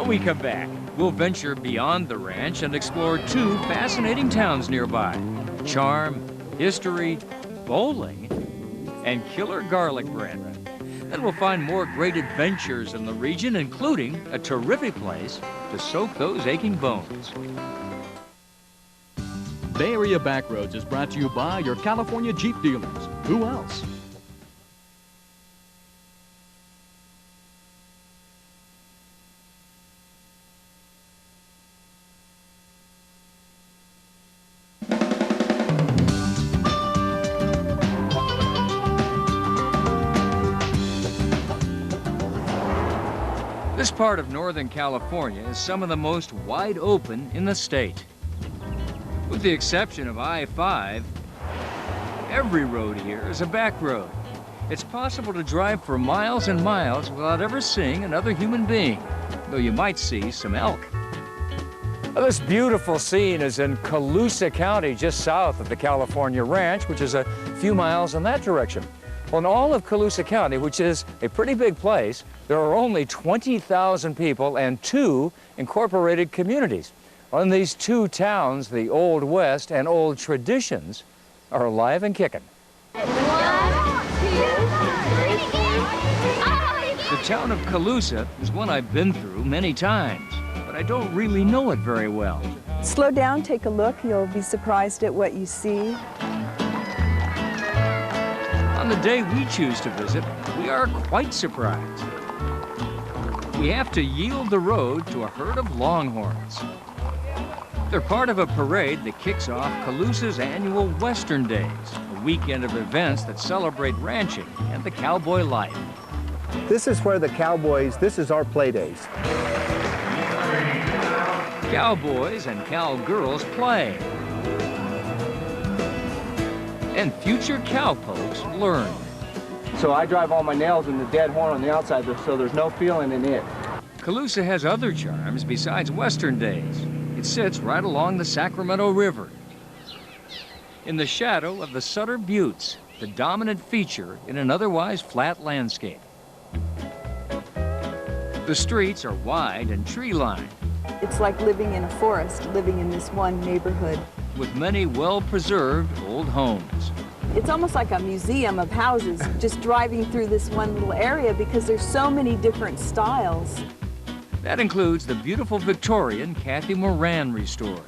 When we come back, we'll venture beyond the ranch and explore two fascinating towns nearby: charm, history, bowling, and killer garlic bread. Then we'll find more great adventures in the region, including a terrific place to soak those aching bones. Bay Area Backroads is brought to you by your California Jeep dealers. Who else? This part of Northern California is some of the most wide open in the state. With the exception of I-5, every road here is a back road. It's possible to drive for miles and miles without ever seeing another human being, though you might see some elk. Well, this beautiful scene is in Colusa County, just south of the California Ranch, which is a few miles in that direction. Well, in all of Colusa County, which is a pretty big place, there are only 20,000 people and 2 incorporated communities. Well, in these 2 towns, the Old West and old traditions are alive and kicking. The town of Colusa is one I've been through many times, but I don't really know it very well. Slow down, take a look. You'll be surprised at what you see. On the day we choose to visit, we are quite surprised. We have to yield the road to a herd of longhorns. They're part of a parade that kicks off Colusa's annual Western Days, a weekend of events that celebrate ranching and the cowboy life. This is where the cowboys, this is our play days. Cowboys and cowgirls play. And future cowpokes learn. So I drive all my nails in the dead horn on the outside, so there's no feeling in it. Colusa has other charms besides Western Days. It sits right along the Sacramento River, in the shadow of the Sutter Buttes, the dominant feature in an otherwise flat landscape. The streets are wide and tree-lined. It's like living in a forest, living in this one neighborhood. With many well-preserved old homes. It's almost like a museum of houses, just driving through this one little area because there's so many different styles. That includes the beautiful Victorian Kathy Moran restored.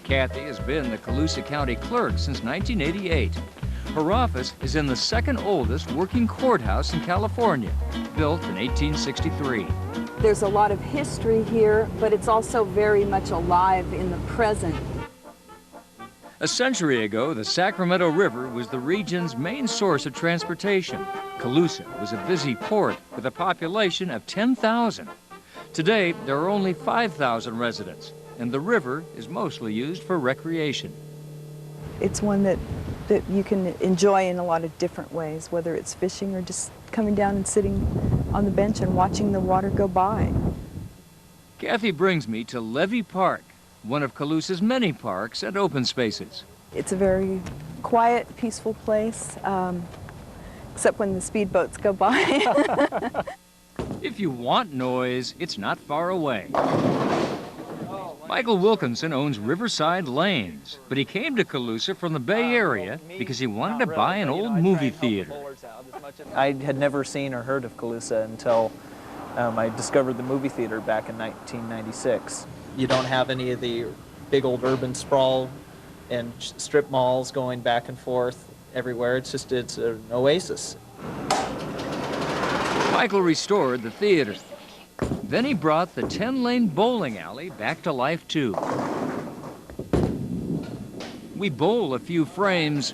Kathy has been the Colusa County Clerk since 1988. Her office is in the second oldest working courthouse in California, built in 1863. There's a lot of history here, but it's also very much alive in the present. A century ago, the Sacramento River was the region's main source of transportation. Colusa was a busy port with a population of 10,000. Today, there are only 5,000 residents, and the river is mostly used for recreation. It's one that you can enjoy in a lot of different ways, whether it's fishing or just coming down and sitting on the bench and watching the water go by. Kathy brings me to Levy Park, one of Colusa's many parks and open spaces. It's a very quiet, peaceful place, except when the speedboats go by. If you want noise, it's not far away. Michael Wilkinson owns Riverside Lanes, but he came to Colusa from the Bay Area because he wanted to buy an old movie theater. I had never seen or heard of Colusa until I discovered the movie theater back in 1996. You don't have any of the big old urban sprawl and strip malls going back and forth everywhere. It's an oasis. Michael restored the theater. Then he brought the 10-lane bowling alley back to life, too. We bowl a few frames.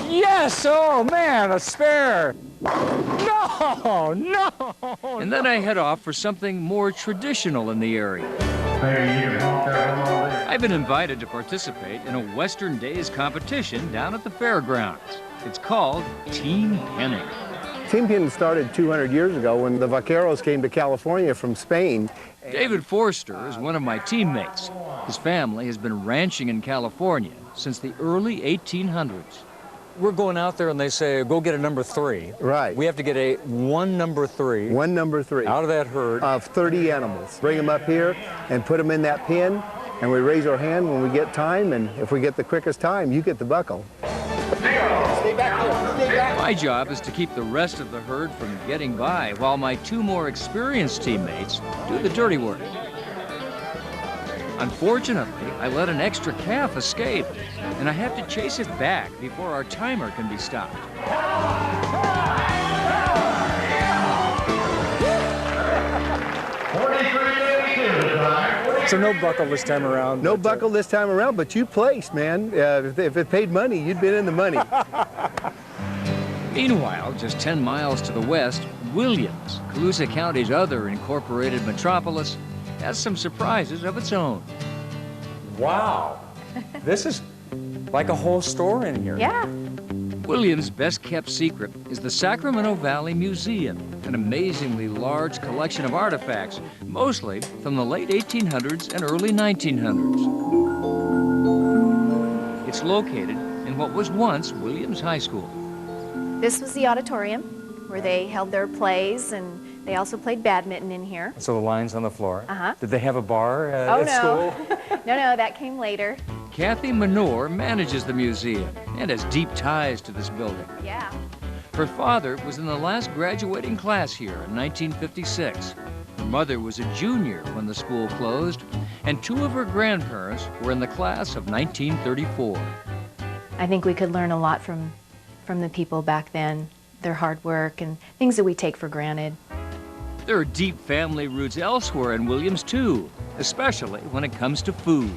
Yes! Oh, man, a spare! No! No! And then I head off for something more traditional in the area. I've been invited to participate in a Western Days competition down at the fairgrounds. It's called Team Penning. Team Penning started 200 years ago when the vaqueros came to California from Spain. David Forster is one of my teammates. His family has been ranching in California since the early 1800s. we're going out there and they say, go get a number 3. Right. We have to get one number 3. One number 3. Out of that herd. Of 30 animals. Bring them up here and put them in that pen, and we raise our hand when we get time, and if we get the quickest time, you get the buckle. Stay back here. Stay back. My job is to keep the rest of the herd from getting by, while my 2 more experienced teammates do the dirty work. Unfortunately, I let an extra calf escape, and I have to chase it back before our timer can be stopped. So no buckle this time around? No buckle this time around, but you placed, man. If it paid money, you'd been in the money. Meanwhile, just 10 miles to the west, Williams, Colusa County's other incorporated metropolis, has some surprises of its own. Wow. This is like a whole store in here. Yeah. Williams' best-kept secret is the Sacramento Valley Museum, an amazingly large collection of artifacts, mostly from the late 1800s and early 1900s. It's located in what was once Williams High School. This was the auditorium where they held their plays, and they also played badminton in here. So the lines on the floor. Uh-huh. Did they have a bar Oh, at no. school? No, that came later. Kathy Menor manages the museum and has deep ties to this building. Yeah. Her father was in the last graduating class here in 1956. Her mother was a junior when the school closed, and 2 of her grandparents were in the class of 1934. I think we could learn a lot from the people back then, their hard work and things that we take for granted. There are deep family roots elsewhere in Williams, too, especially when it comes to food.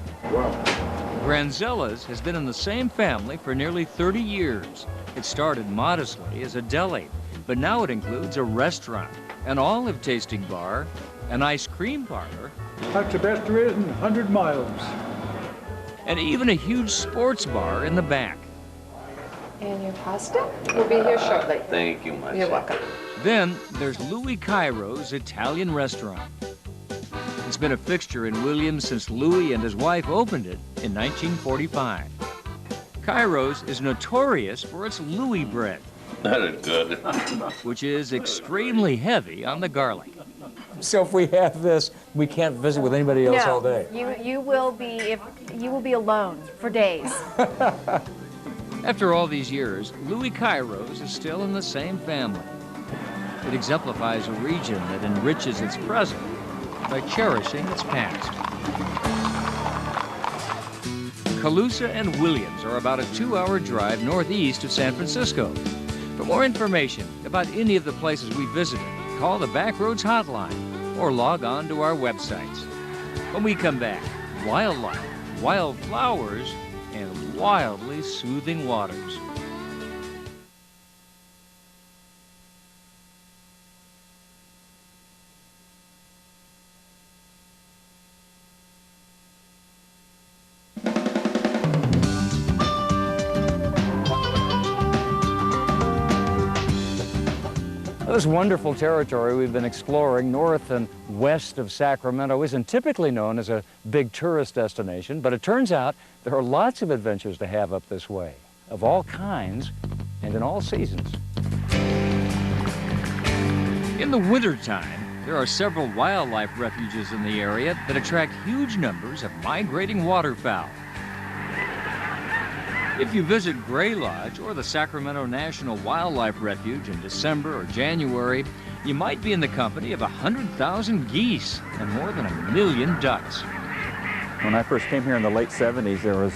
Granzella's has been in the same family for nearly 30 years. It started modestly as a deli, but now it includes a restaurant, an olive tasting bar, an ice cream parlor. That's the best there is in 100 miles. And even a huge sports bar in the back. And your pasta will be here shortly. Thank you much. You're welcome. Then there's Louis Cairo's Italian restaurant. It's been a fixture in Williams since Louis and his wife opened it in 1945. Cairo's is notorious for its Louis bread. That is good. Which is extremely heavy on the garlic. So if we have this, we can't visit with anybody else all day. You will be alone for days. After all these years, Louis Cairo's is still in the same family. It exemplifies a region that enriches its present by cherishing its past. Colusa and Williams are about a 2-hour drive northeast of San Francisco. For more information about any of the places we visited, call the Backroads hotline or log on to our websites. When we come back, wildlife, wild flowers, and wildly soothing waters. This wonderful territory we've been exploring north and west of Sacramento isn't typically known as a big tourist destination, but it turns out there are lots of adventures to have up this way, of all kinds and in all seasons. In the wintertime, there are several wildlife refuges in the area that attract huge numbers of migrating waterfowl. If you visit Gray Lodge or the Sacramento National Wildlife Refuge in December or January, you might be in the company of 100,000 geese and more than 1 million ducks. When I first came here in the late 70s, there was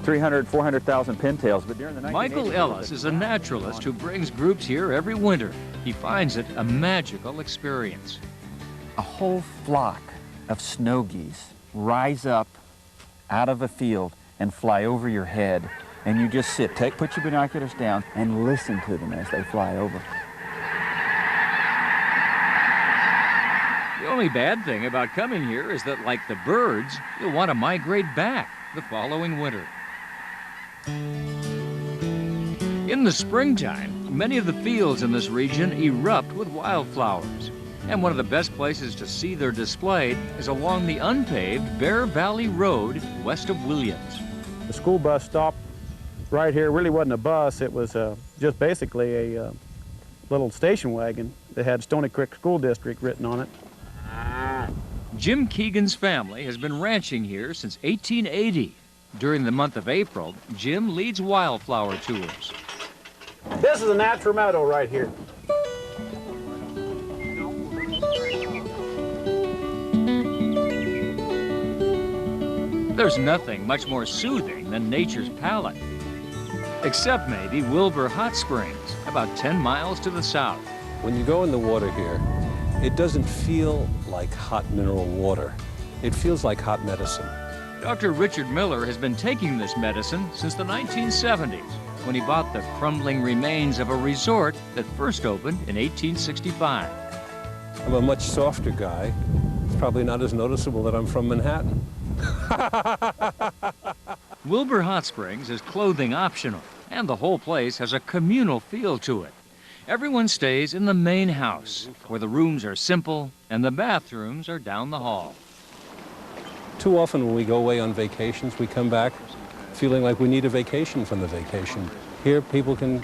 300, 400,000 pintails, but during the 1980s... Michael Ellis is a naturalist who brings groups here every winter. He finds it a magical experience. A whole flock of snow geese rise up out of a field and fly over your head, and you just sit, put your binoculars down, and listen to them as they fly over. The only bad thing about coming here is that, like the birds, you'll want to migrate back the following winter. In the springtime, many of the fields in this region erupt with wildflowers. And one of the best places to see their display is along the unpaved Bear Valley Road west of Williams. The school bus stopped right here really wasn't a bus. It was just basically a little station wagon that had Stony Creek School District written on it. Jim Keegan's family has been ranching here since 1880. During the month of April, Jim leads wildflower tours. This is a natural meadow right here. There's nothing much more soothing than nature's palate. Except maybe Wilbur Hot Springs, about 10 miles to the south. When you go in the water here, it doesn't feel like hot mineral water. It feels like hot medicine. Dr. Richard Miller has been taking this medicine since the 1970s, when he bought the crumbling remains of a resort that first opened in 1865. I'm a much softer guy. It's probably not as noticeable that I'm from Manhattan. Wilbur Hot Springs is clothing optional, and the whole place has a communal feel to it. Everyone stays in the main house, where the rooms are simple and the bathrooms are down the hall. Too often when we go away on vacations, we come back feeling like we need a vacation from the vacation. Here, people can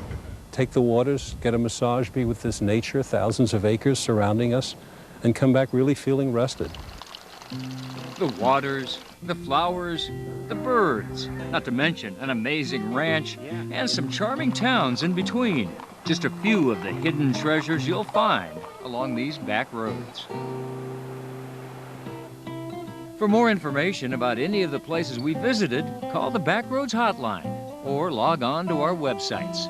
take the waters, get a massage, be with this nature, thousands of acres surrounding us, and come back really feeling rested. The waters, the flowers, the birds, not to mention an amazing ranch and some charming towns in between. Just a few of the hidden treasures you'll find along these back roads. For more information about any of the places we visited, call the Backroads hotline or log on to our websites.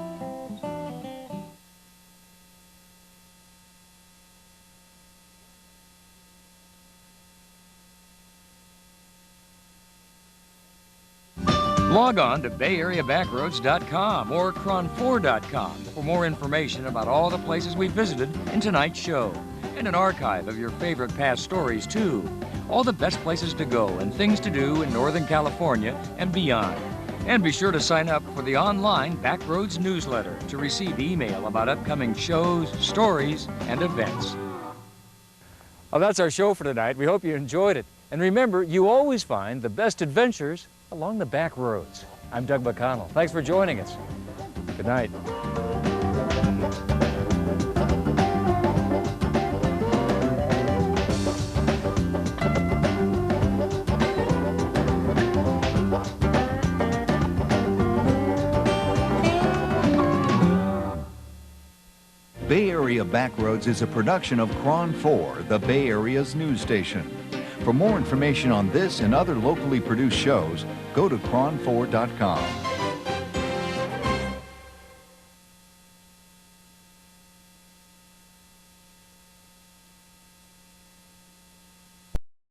Log on to BayAreaBackroads.com or Cron4.com for more information about all the places we visited in tonight's show, and an archive of your favorite past stories, too. All the best places to go and things to do in Northern California and beyond. And be sure to sign up for the online Backroads newsletter to receive email about upcoming shows, stories, and events. Well, that's our show for tonight. We hope you enjoyed it. And remember, you always find the best adventures along the back roads. I'm Doug McConnell. Thanks for joining us. Good night. Bay Area Backroads is a production of Cron 4, the Bay Area's news station. For more information on this and other locally produced shows, go to Cron4.com.